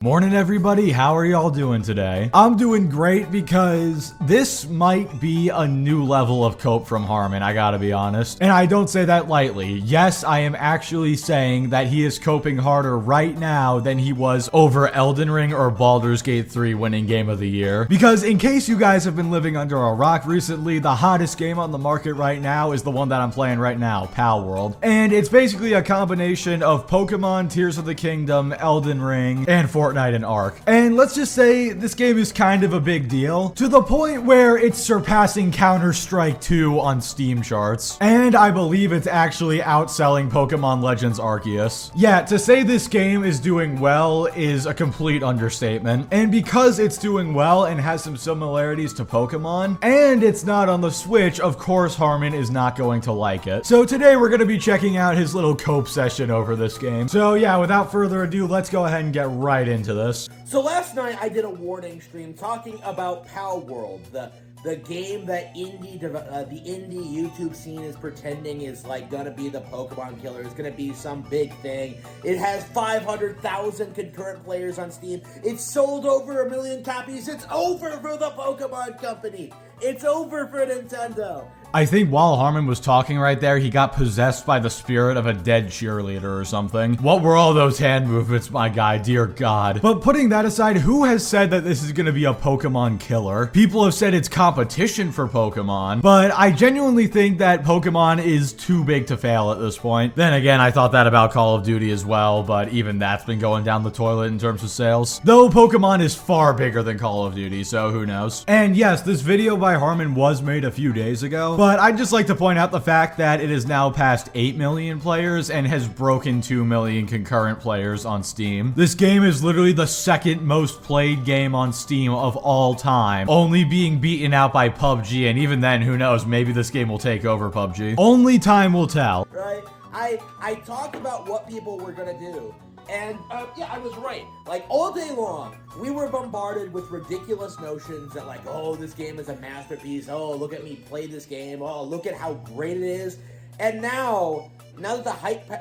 Morning everybody, how are y'all doing today? I'm doing great because this might be a new level of cope from Harman, I gotta be honest. And I don't say that lightly. Yes, I am actually saying that he is coping harder right now than he was over Elden Ring or Baldur's Gate 3 winning Game of the Year. Because in case you guys have been living under a rock recently, the hottest game on the market right now is the one that I'm playing right now, Palworld. And it's basically a combination of Pokemon, Tears of the Kingdom, Elden Ring, and Fortnite and Ark. And let's just say this game is kind of a big deal, to the point where it's surpassing Counter-Strike 2 on Steam charts. And I believe it's actually outselling Pokemon Legends Arceus. Yeah, to say this game is doing well is a complete understatement. And because it's doing well and has some similarities to Pokemon, and it's not on the Switch, of course Harman is not going to like it. So today we're going to be checking out his little cope session over this game. So yeah, without further ado, let's go ahead and get right into this. So last night I did a warning stream talking about Palworld, the game that the indie YouTube scene is pretending is like gonna be the Pokemon killer. It's gonna be some big thing. It has 500,000 concurrent players on Steam. It's sold over 1 million copies. It's over for the Pokemon company. It's over for Nintendo. I think while Harman was talking right there, he got possessed by the spirit of a dead cheerleader or something. What were all those hand movements, my guy? Dear God. But putting that aside, who has said that this is going to be a Pokemon killer? People have said it's competition for Pokemon, but I genuinely think that Pokemon is too big to fail at this point. Then again, I thought that about Call of Duty as well, but even that's been going down the toilet in terms of sales. Though Pokemon is far bigger than Call of Duty, so who knows? And yes, this video by Harman was made a few days ago, but I'd just like to point out the fact that it is now past 8 million players and has broken 2 million concurrent players on Steam. This game is literally the second most played game on Steam of all time, only being beaten out by PUBG, and even then, who knows, maybe this game will take over PUBG. Only time will tell. Right? I talked about what people were gonna do. And, yeah, I was right. Like, all day long, we were bombarded with ridiculous notions that, like, oh, this game is a masterpiece. Oh, look at me play this game. Oh, look at how great it is. And now that the hype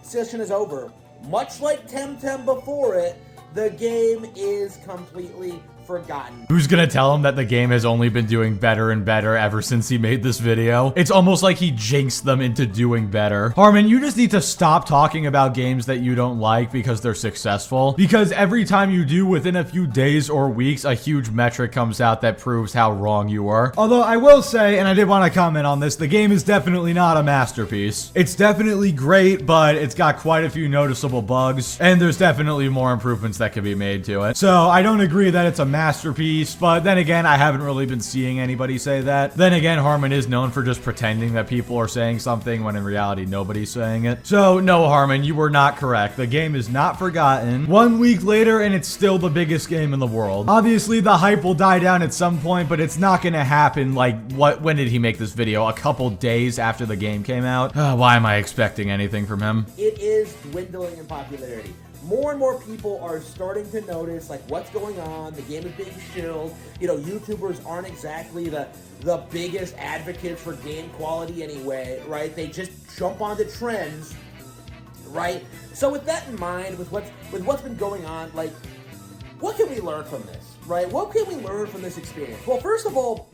session is over, much like Temtem before it, the game is completely forgotten. Who's gonna tell him that the game has only been doing better and better ever since he made this video? It's almost like he jinxed them into doing better. Harman, you just need to stop talking about games that you don't like because they're successful. Because every time you do, within a few days or weeks, a huge metric comes out that proves how wrong you were. Although I will say, and I did want to comment on this, the game is definitely not a masterpiece. It's definitely great, but it's got quite a few noticeable bugs, and there's definitely more improvements that can be made to it. So I don't agree that it's a masterpiece, but then again, I haven't really been seeing anybody say that. Then again, Harman is known for just pretending that people are saying something when in reality nobody's saying it. So no, Harman, you were not correct. The game is not forgotten. 1 week later and it's still the biggest game in the world. Obviously the hype will die down at some point, but it's not gonna happen like when did he make this video? A couple days after the game came out? Why am I expecting anything from him? It is dwindling in popularity. More and more people are starting to notice, like, what's going on. The game is being shilled. You know, YouTubers aren't exactly the biggest advocates for game quality anyway, right? They just jump onto trends, right? So with that in mind, with what's been going on, like, what can we learn from this, right? What can we learn from this experience? Well, first of all,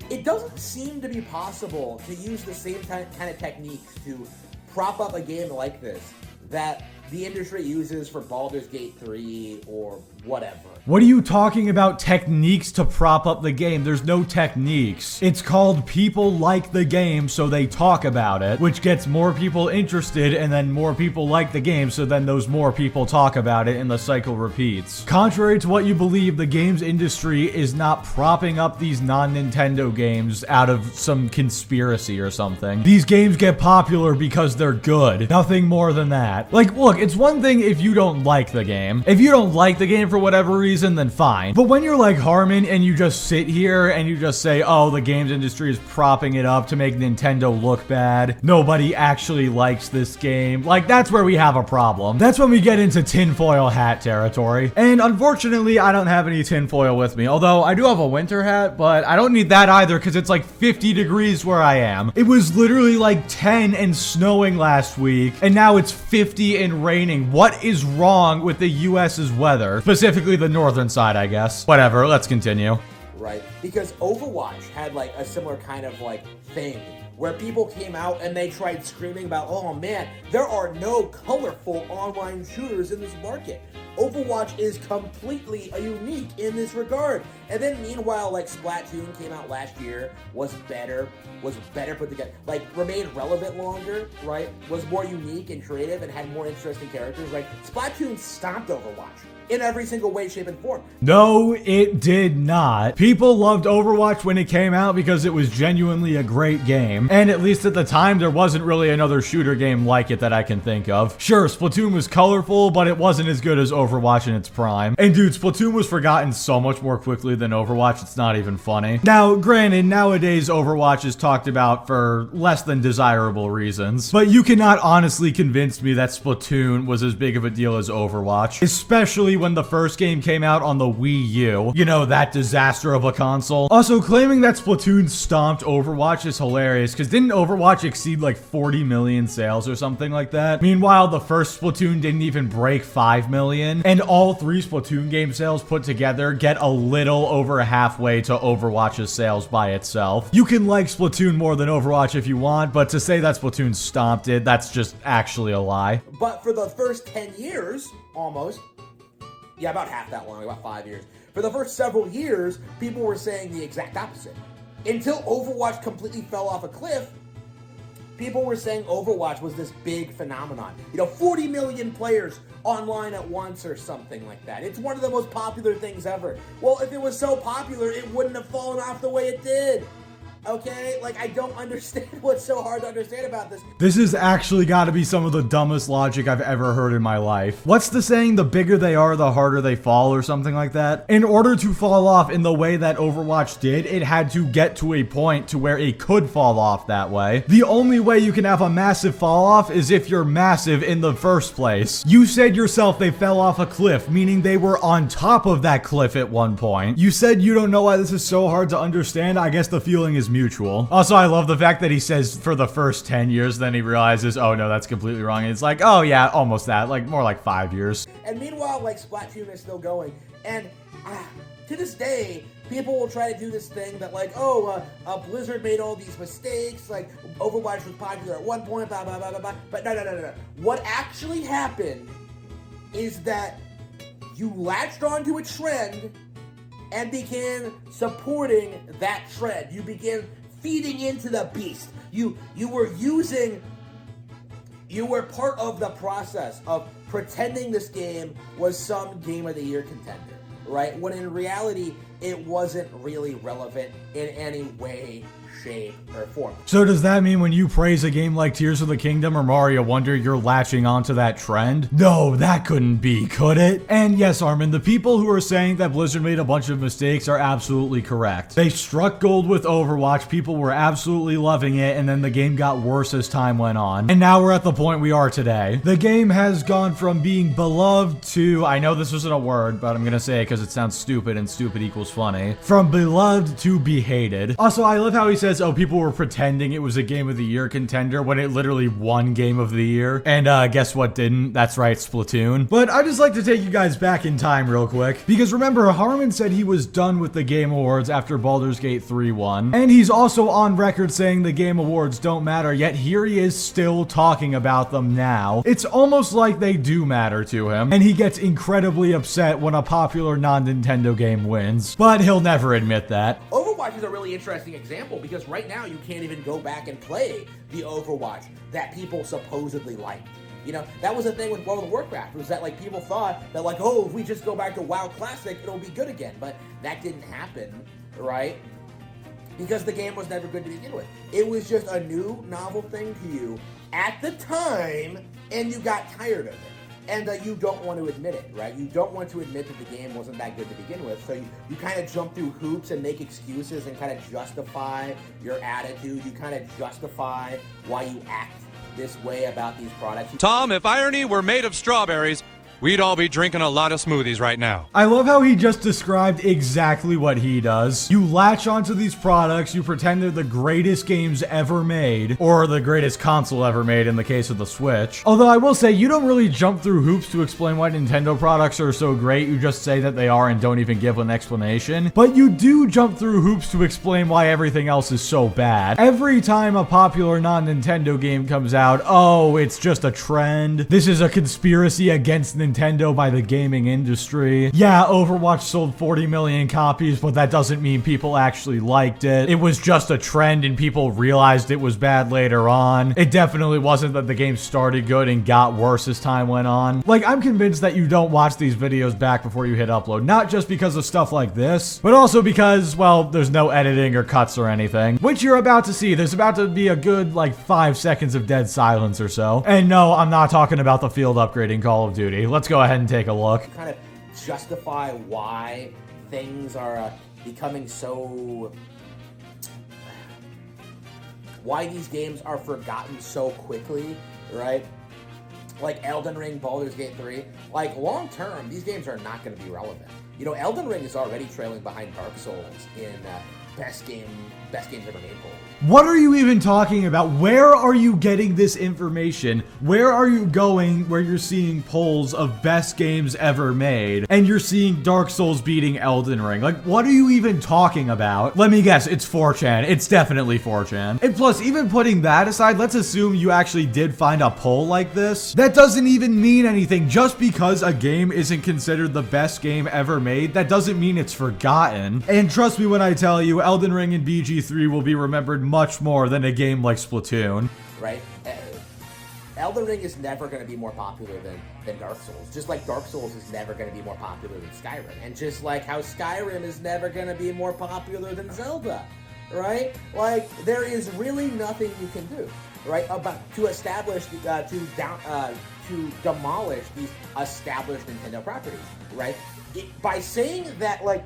it doesn't seem to be possible to use the same kind of techniques to prop up a game like this that the industry uses for Baldur's Gate 3 or whatever. What are you talking about techniques to prop up the game? There's no techniques. It's called people like the game, so they talk about it, which gets more people interested, and then more people like the game, so then those more people talk about it, and the cycle repeats. Contrary to what you believe, the games industry is not propping up these non-Nintendo games out of some conspiracy or something. These games get popular because they're good. Nothing more than that. Like, look, it's one thing if you don't like the game. If you don't like the game for whatever reason, then fine. But when you're like Harman and you just sit here and you just say, oh, the games industry is propping it up to make Nintendo look bad, nobody actually likes this game, like, that's where we have a problem. That's when we get into tinfoil hat territory. And unfortunately, I don't have any tinfoil with me, although I do have a winter hat, but I don't need that either because it's like 50 degrees where I am. It was literally like 10 and snowing last week, and now it's 50 and raining. What is wrong with the US's weather? Specifically the northern side, I guess. Whatever, let's continue. Right? Because Overwatch had like a similar kind of like thing where people came out and they tried screaming about, oh man, there are no colorful online shooters in this market. Overwatch is completely unique in this regard. And then meanwhile, like Splatoon came out last year, was better put together, like remained relevant longer, right? Was more unique and creative and had more interesting characters, right? Splatoon stomped Overwatch in every single way, shape, and form. No, it did not. People loved Overwatch when it came out because it was genuinely a great game. And at least at the time, there wasn't really another shooter game like it that I can think of. Sure, Splatoon was colorful, but it wasn't as good as Overwatch in its prime. And dude, Splatoon was forgotten so much more quickly than Overwatch, it's not even funny. Now, granted, nowadays Overwatch is talked about for less than desirable reasons, but you cannot honestly convince me that Splatoon was as big of a deal as Overwatch, especially when the first game came out on the Wii U. You know, that disaster of a console. Also, claiming that Splatoon stomped Overwatch is hilarious, because didn't Overwatch exceed like 40 million sales or something like that? Meanwhile, the first Splatoon didn't even break 5 million, and all 3 Splatoon game sales put together get a little over halfway to Overwatch's sales by itself. You can like Splatoon more than Overwatch if you want, but to say that Splatoon stomped it, that's just actually a lie. But for the first 10 years, almost, yeah, about half that long, about 5 years. For the first several years, people were saying the exact opposite. Until Overwatch completely fell off a cliff, people were saying Overwatch was this big phenomenon. You know, 40 million players online at once or something like that. It's one of the most popular things ever. Well, if it was so popular, it wouldn't have fallen off the way it did. Okay? Like, I don't understand what's so hard to understand about this. This has actually got to be some of the dumbest logic I've ever heard in my life. What's the saying? The bigger they are, the harder they fall, or something like that? In order to fall off in the way that Overwatch did, it had to get to a point to where it could fall off that way. The only way you can have a massive fall off is if you're massive in the first place. You said yourself they fell off a cliff, meaning they were on top of that cliff at one point. You said you don't know why this is so hard to understand. I guess the feeling is mutual. Also, I love the fact that he says for the first 10 years, then he realizes, oh no, that's completely wrong. And it's like, oh yeah, almost that, like more like 5 years. And meanwhile, like Splatoon is still going. And to this day, people will try to do this thing that like, Blizzard made all these mistakes, like Overwatch was popular at one point, blah, blah, blah, blah, blah. But no. What actually happened is that you latched onto a trend and began supporting that trend. You began feeding into the beast. You were part of the process of pretending this game was some Game of the Year contender, right? When in reality, it wasn't really relevant in any way, shape, or form. So does that mean when you praise a game like Tears of the Kingdom or Mario Wonder, you're latching onto that trend? No, that couldn't be, could it? And yes, Harman, the people who are saying that Blizzard made a bunch of mistakes are absolutely correct. They struck gold with Overwatch, people were absolutely loving it, and then the game got worse as time went on. And now we're at the point we are today. The game has gone from being beloved to, I know this isn't a word, but I'm gonna say it because it sounds stupid and stupid equals funny. From beloved to be hated. Also, I love how he says, oh, people were pretending it was a Game of the Year contender when it literally won Game of the Year. And guess what didn't? That's right, Splatoon. But I just like to take you guys back in time real quick. Because remember, Harman said he was done with the Game Awards after Baldur's Gate 3 won. And he's also on record saying the Game Awards don't matter, yet here he is still talking about them now. It's almost like they do matter to him. And he gets incredibly upset when a popular non-Nintendo game wins. But he'll never admit that. Overwatch is a really interesting example because right now you can't even go back and play the Overwatch that people supposedly liked. You know, that was the thing with World of Warcraft, was that like people thought that like, oh, if we just go back to WoW Classic, it'll be good again. But that didn't happen, right? Because the game was never good to begin with. It was just a new, novel thing to you at the time, and you got tired of it. And you don't want to admit it, right? You don't want to admit that the game wasn't that good to begin with. So you kind of jump through hoops and make excuses and kind of justify your attitude. You kind of justify why you act this way about these products. Tom, if irony were made of strawberries, we'd all be drinking a lot of smoothies right now. I love how he just described exactly what he does. You latch onto these products, you pretend they're the greatest games ever made, or the greatest console ever made in the case of the Switch. Although I will say, you don't really jump through hoops to explain why Nintendo products are so great, you just say that they are and don't even give an explanation. But you do jump through hoops to explain why everything else is so bad. Every time a popular non-Nintendo game comes out, oh, it's just a trend. This is a conspiracy against Nintendo by the gaming industry. Yeah, Overwatch sold 40 million copies, but that doesn't mean people actually liked it. It was just a trend and people realized it was bad later on. It definitely wasn't that the game started good and got worse as time went on. Like, I'm convinced that you don't watch these videos back before you hit upload, not just because of stuff like this, but also because, well, there's no editing or cuts or anything, which you're about to see. There's about to be a good, like, 5 seconds of dead silence or so. And no, I'm not talking about the field upgrading Call of Duty. Let's go ahead and take a look. Kind of justify why things are becoming so... why these games are forgotten so quickly, right? Like Elden Ring, Baldur's Gate 3. Like, long term, these games are not going to be relevant. You know, Elden Ring is already trailing behind Dark Souls in best games ever made polls. What are you even talking about? Where are you getting this information? Where are you going where you're seeing polls of best games ever made and you're seeing Dark Souls beating Elden Ring? Like, what are you even talking about? Let me guess, it's 4chan. It's definitely 4chan. And plus, even putting that aside, let's assume you actually did find a poll like this. That doesn't even mean anything. Just because a game isn't considered the best game ever made, that doesn't mean it's forgotten. And trust me when I tell you, Elden Ring and BG3 will be remembered much more than a game like Splatoon. Right? Elden Ring is never going to be more popular than Dark Souls. Just like Dark Souls is never going to be more popular than Skyrim. And just like how Skyrim is never going to be more popular than Zelda. Right? Like, there is really nothing you can do, right, about to establish, to demolish these established Nintendo properties, right? By saying that, like,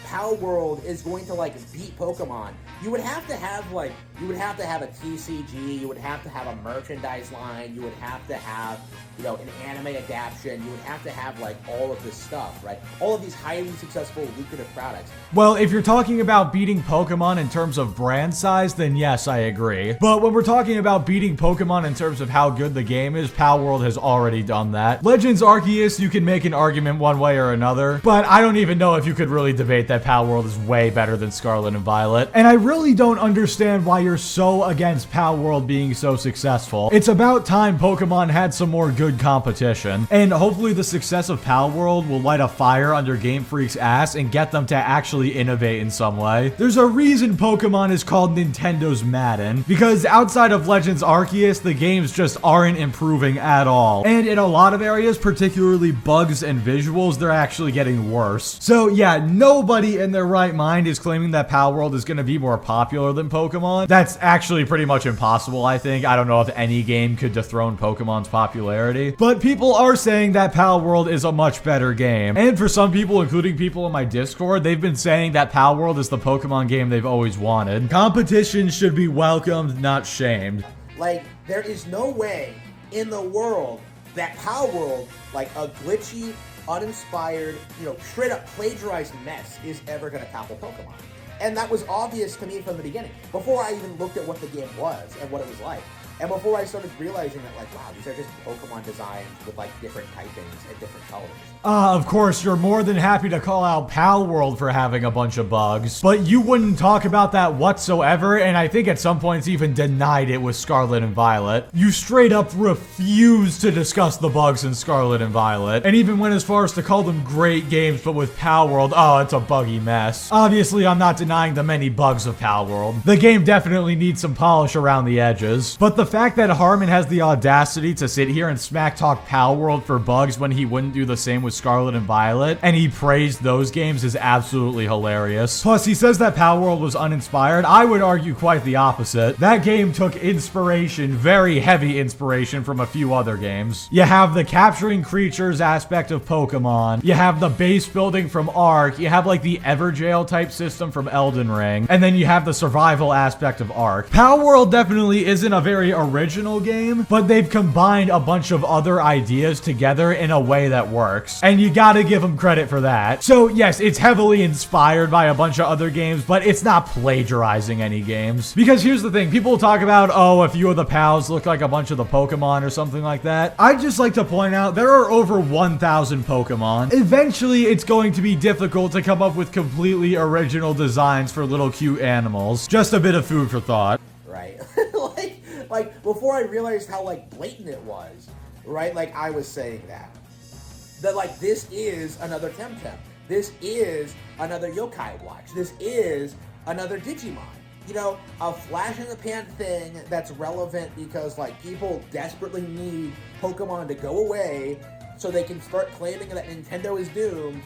Palworld is going to, like, beat Pokemon, you would have to have, like, a TCG, you would have to have a merchandise line, you would have to have, you know, an anime adaptation, you would have to have, like, all of this stuff, right? All of these highly successful, lucrative products. Well, if you're talking about beating Pokemon in terms of brand size, then yes, I agree. But when we're talking about beating Pokemon in terms of how good the game is, Palworld has already done that. Legends Arceus, you can make an argument one way or another, but I don't even know if you could really debate that Palworld is way better than Scarlet and Violet. And I really don't understand why you're so against Palworld being so successful. It's about time Pokemon had some more good competition. And hopefully the success of Palworld will light a fire under Game Freak's ass and get them to actually innovate in some way. There's a reason Pokemon is called Nintendo's Madden, because outside of Legends Arceus, the games just aren't improving at all. And in a lot of areas, particularly bugs and visuals, they're actually getting worse. So yeah, nobody in their right mind is claiming that Palworld is going to be more popular than Pokemon. That's actually pretty much impossible, I think. I don't know if any game could dethrone Pokemon's popularity. But people are saying that Palworld is a much better game. And for some people, including people in my Discord, they've been saying that Palworld is the Pokemon game they've always wanted. Competition should be welcomed, not shamed. Like, there is no way in the world that Palworld, like a glitchy, uninspired, you know, straight up plagiarized mess, is ever going to topple Pokemon. And that was obvious to me from the beginning, before I even looked at what the game was and what it was like. And before I started realizing that, like, wow, these are just Pokemon designs with, like, different typings and different colors. Of course, you're more than happy to call out Palworld for having a bunch of bugs, but you wouldn't talk about that whatsoever, and I think at some points even denied it with Scarlet and Violet. You straight up refused to discuss the bugs in Scarlet and Violet, and even went as far as to call them great games, but with Palworld, oh, it's a buggy mess. Obviously, I'm not denying the many bugs of Palworld. The game definitely needs some polish around the edges, but the fact that Harman has the audacity to sit here and smack talk Palworld for bugs when he wouldn't do the same with Scarlet and Violet, and he praised those games, is absolutely hilarious. Plus, he says that Palworld was uninspired. I would argue quite the opposite. That game took inspiration, very heavy inspiration, from a few other games. You have the capturing creatures aspect of Pokemon, you have the base building from Ark, you have like the Everjail type system from Elden Ring, and then you have the survival aspect of Ark. Palworld definitely isn't a very original game, but they've combined a bunch of other ideas together in a way that works. And you gotta give them credit for that. So yes, it's heavily inspired by a bunch of other games, but it's not plagiarizing any games. Because here's the thing, people talk about, oh, a few of the pals look like a bunch of the Pokemon or something like that. I'd just like to point out there are over 1,000 Pokemon. Eventually, it's going to be difficult to come up with completely original designs for little cute animals. Just a bit of food for thought. Right? like before I realized how like blatant it was, right? Like I was saying that like this is another Temtem. This is another Yokai Watch. This is another Digimon. You know, a flash in the pan thing that's relevant because like people desperately need Pokemon to go away so they can start claiming that Nintendo is doomed,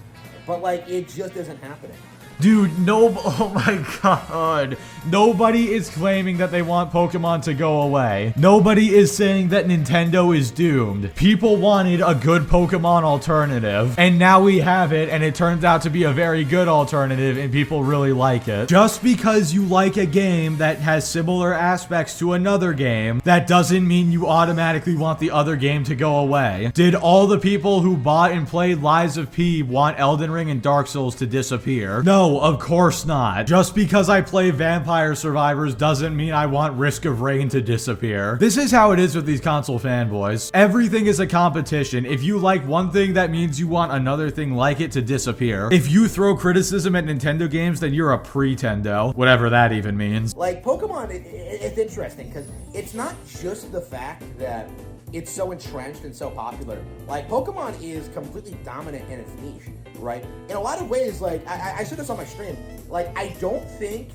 but like it just isn't happening. Dude, oh my god. Nobody is claiming that they want Pokemon to go away. Nobody is saying that Nintendo is doomed. People wanted a good Pokemon alternative, and now we have it, and it turns out to be a very good alternative, and people really like it. Just because you like a game that has similar aspects to another game, that doesn't mean you automatically want the other game to go away. Did all the people who bought and played Lies of P want Elden Ring and Dark Souls to disappear? No. Of course not. Just because I play Vampire Survivors doesn't mean I want Risk of Rain to disappear. This is how it is with these console fanboys. Everything is a competition. If you like one thing, that means you want another thing like it to disappear. If you throw criticism at Nintendo games, then you're a pre-tendo. Whatever that even means. Like, Pokemon, it's interesting, because it's not just the fact that it's so entrenched and so popular. Like, Pokemon is completely dominant in its niche, right? In a lot of ways, like, I said this on my stream, like, I don't think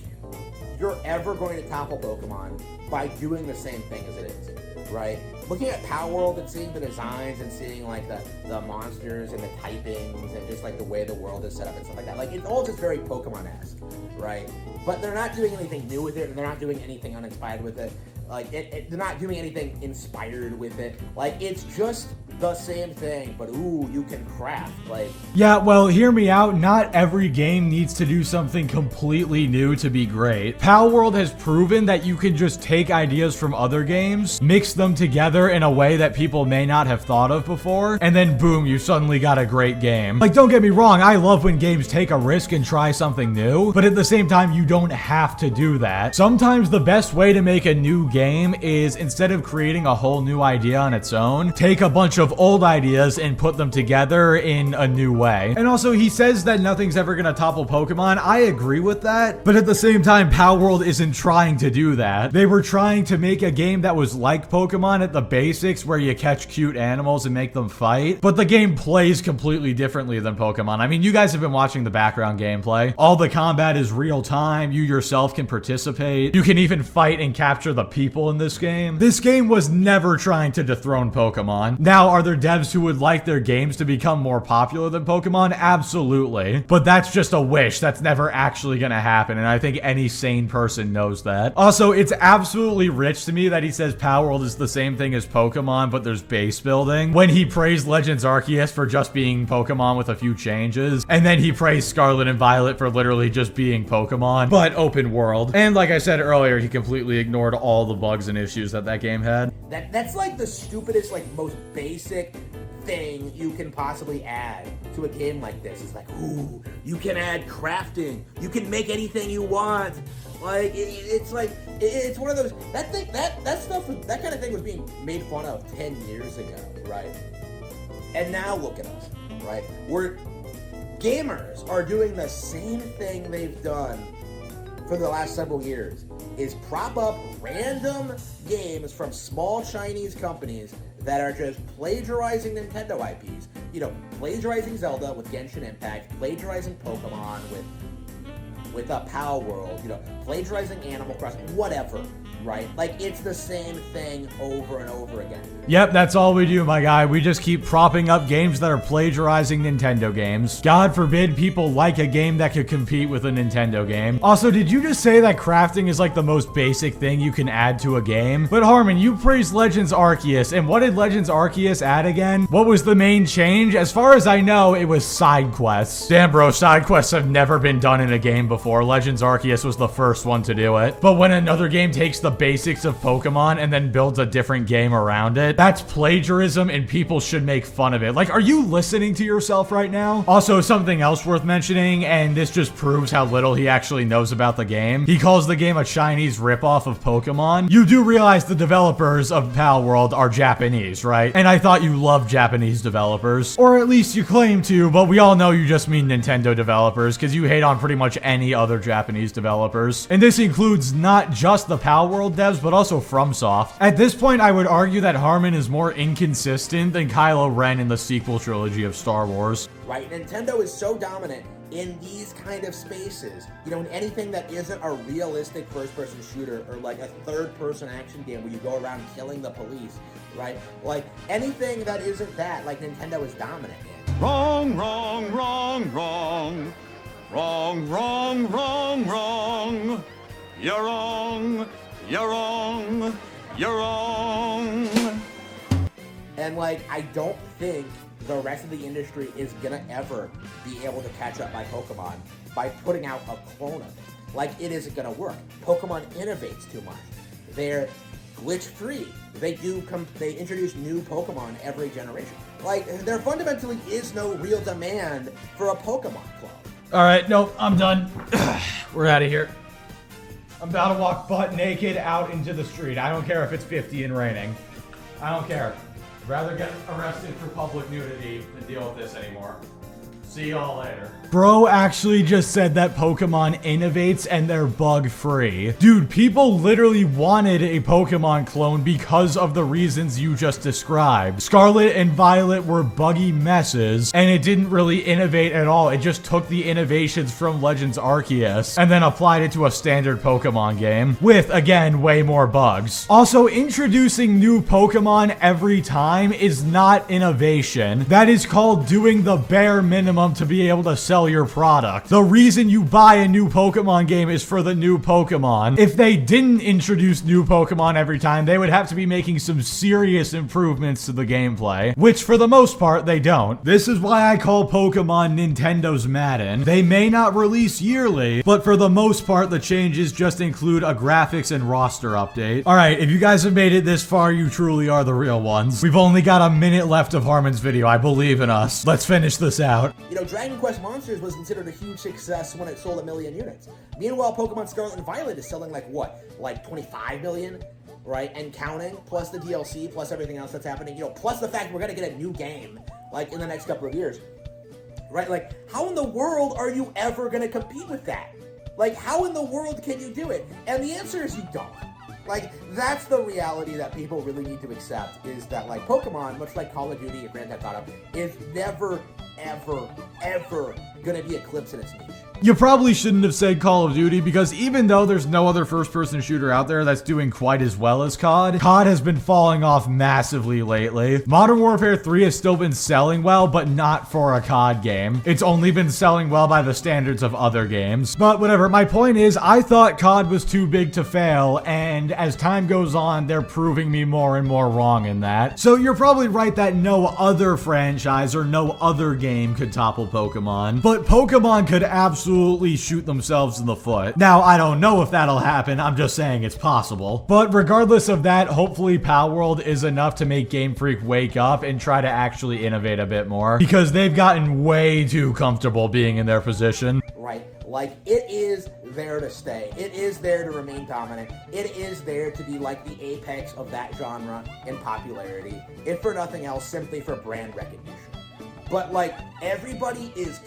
you're ever going to topple Pokemon by doing the same thing as it is, right? Looking at Palworld and seeing the designs and seeing, like, the monsters and the typings and just, like, the way the world is set up and stuff like that. Like, it's all just very Pokemon-esque, right? But they're not doing anything new with it, and they're not doing anything uninspired with it. Like, they're not doing anything inspired with it. Like, it's just the same thing, but ooh, you can craft. Like, yeah, well, hear me out. Not every game needs to do something completely new to be great. Palworld has proven that you can just take ideas from other games, mix them together in a way that people may not have thought of before, and then boom, you suddenly got a great game. Like, don't get me wrong, I love when games take a risk and try something new, but at the same time, you don't have to do that. Sometimes the best way to make a new game is, instead of creating a whole new idea on its own, take a bunch of old ideas and put them together in a new way. And also, he says that nothing's ever gonna topple Pokemon. I agree with that, but at the same time, Palworld isn't trying to do that. They were trying to make a game that was like Pokemon at the basics, where you catch cute animals and make them fight, but the game plays completely differently than Pokemon. I mean, you guys have been watching the background gameplay. All the combat is real time. You yourself can participate. You can even fight and capture the people in this game. This game was never trying to dethrone Pokemon. Now, are there devs who would like their games to become more popular than Pokemon? Absolutely. But that's just a wish. That's never actually gonna happen, and I think any sane person knows that. Also, it's absolutely rich to me that he says Palworld is the same thing as Pokemon, but there's base building, when he praised Legends Arceus for just being Pokemon with a few changes, and then he praised Scarlet and Violet for literally just being Pokemon, but open world. And like I said earlier, he completely ignored all the bugs and issues that game had. That's like the stupidest, like, most basic thing you can possibly add to a game like this. It's like, ooh, you can add crafting. You can make anything you want. Like, it's like, it's one of those, that kind of thing was being made fun of 10 years ago, right? And now look at us, right? Gamers are doing the same thing they've done for the last several years, is prop up random games from small Chinese companies that are just plagiarizing Nintendo IPs. You know, plagiarizing Zelda with Genshin Impact, plagiarizing Pokemon with Palworld, you know, plagiarizing Animal Crossing, whatever, right? Like, it's the same thing over and over again. Yep, that's all we do, my guy. We just keep propping up games that are plagiarizing Nintendo games. God forbid people like a game that could compete with a Nintendo game. Also, did you just say that crafting is like the most basic thing you can add to a game? But Harman, you praised Legends Arceus, and what did Legends Arceus add again? What was the main change? As far as I know, it was side quests. Damn, bro, side quests have never been done in a game before. Legends Arceus was the first one to do it. But when another game takes the basics of Pokemon and then builds a different game around it, that's plagiarism and people should make fun of it. Like, are you listening to yourself right now? Also, something else worth mentioning, and this just proves how little he actually knows about the game. He calls the game a Chinese ripoff of Pokemon. You do realize the developers of Palworld are Japanese, right? And I thought you loved Japanese developers. Or at least you claim to, but we all know you just mean Nintendo developers, because you hate on pretty much any other Japanese developers. And this includes not just the Palworld devs, but also FromSoft. At this point, I would argue that Harman is more inconsistent than Kylo Ren in the sequel trilogy of Star Wars. Right, Nintendo is so dominant in these kind of spaces, you know, in anything that isn't a realistic first-person shooter or like a third-person action game where you go around killing the police, right? Like, anything that isn't that, like, Nintendo is dominant in. Wrong, wrong, wrong, wrong. Wrong, wrong, wrong, wrong. You're wrong, you're wrong, you're wrong. And, like, I don't think the rest of the industry is gonna ever be able to catch up by Pokemon by putting out a clone of it. Like, it isn't gonna work. Pokemon innovates too much. They're glitch-free. They introduce new Pokemon every generation. Like, there fundamentally is no real demand for a Pokemon clone. Alright, nope, I'm done. We're out of here. I'm about to walk butt naked out into the street. I don't care if it's 50 and raining. I don't care. I'd rather get arrested for public nudity than deal with this anymore. See y'all later. Bro actually just said that Pokemon innovates and they're bug-free. Dude, people literally wanted a Pokemon clone because of the reasons you just described. Scarlet and Violet were buggy messes, and it didn't really innovate at all. It just took the innovations from Legends Arceus and then applied it to a standard Pokemon game with, again, way more bugs. Also, introducing new Pokemon every time is not innovation. That is called doing the bare minimum to be able to sell your product. The reason you buy a new Pokemon game is for the new Pokemon. If they didn't introduce new Pokemon every time, they would have to be making some serious improvements to the gameplay, which for the most part, they don't. This is why I call Pokemon Nintendo's Madden. They may not release yearly, but for the most part, the changes just include a graphics and roster update. Alright, if you guys have made it this far, you truly are the real ones. We've only got a minute left of Harman's video. I believe in us. Let's finish this out. You know, Dragon Quest Monsters was considered a huge success when it sold 1 million units. Meanwhile, Pokemon Scarlet and Violet is selling like what? Like 25 million? Right? And counting, plus the DLC, plus everything else that's happening, you know, plus the fact we're gonna get a new game, like, in the next couple of years. Right? Like, how in the world are you ever gonna compete with that? Like, how in the world can you do it? And the answer is you don't. Like, that's the reality that people really need to accept, is that, like, Pokemon, much like Call of Duty or Grand Theft Auto, is never, ever, ever gonna be eclipsed in its niche. You probably shouldn't have said Call of Duty, because even though there's no other first-person shooter out there that's doing quite as well as COD, COD has been falling off massively lately. Modern Warfare 3 has still been selling well, but not for a COD game. It's only been selling well by the standards of other games. But whatever, my point is, I thought COD was too big to fail, and as time goes on, they're proving me more and more wrong in that. So you're probably right that no other franchise or no other game could topple Pokemon, but Pokemon could absolutely shoot themselves in the foot. Now, I don't know if that'll happen, I'm just saying it's possible. But regardless of that, hopefully Palworld is enough to make Game Freak wake up and try to actually innovate a bit more, because they've gotten way too comfortable being in their position. Right? Like, it is there to stay. It is there to remain dominant. It is there to be like the apex of that genre in popularity, if for nothing else, simply for brand recognition. But, like, everybody is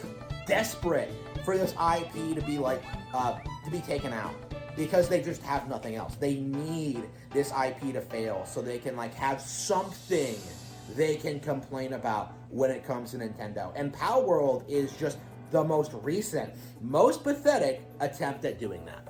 desperate for this IP to be like, to be taken out, because they just have nothing else. They need this IP to fail so they can, like, have something they can complain about when it comes to Nintendo. And Palworld is just the most recent, most pathetic attempt at doing that.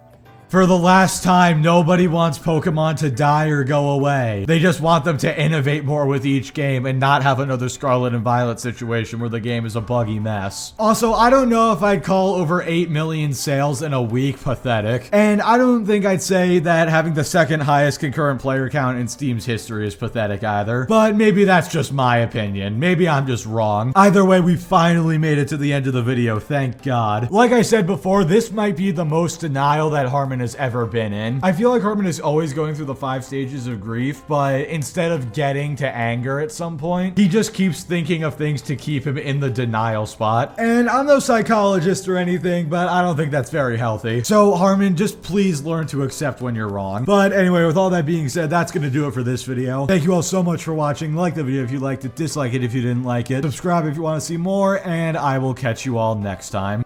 For the last time, nobody wants Pokemon to die or go away. They just want them to innovate more with each game and not have another Scarlet and Violet situation where the game is a buggy mess. Also, I don't know if I'd call over 8 million sales in a week pathetic. And I don't think I'd say that having the second highest concurrent player count in Steam's history is pathetic either. But maybe that's just my opinion. Maybe I'm just wrong. Either way, we finally made it to the end of the video, thank God. Like I said before, this might be the most denial that Harman Harman has ever been in. I feel like Harman is always going through the 5 stages of grief, but instead of getting to anger at some point, he just keeps thinking of things to keep him in the denial spot. And I'm no psychologist or anything, but I don't think that's very healthy. So Harman, just please learn to accept when you're wrong. But anyway, with all that being said, that's gonna do it for this video. Thank you all so much for watching. Like the video if you liked it, dislike it if you didn't like it, subscribe if you want to see more, and I will catch you all next time.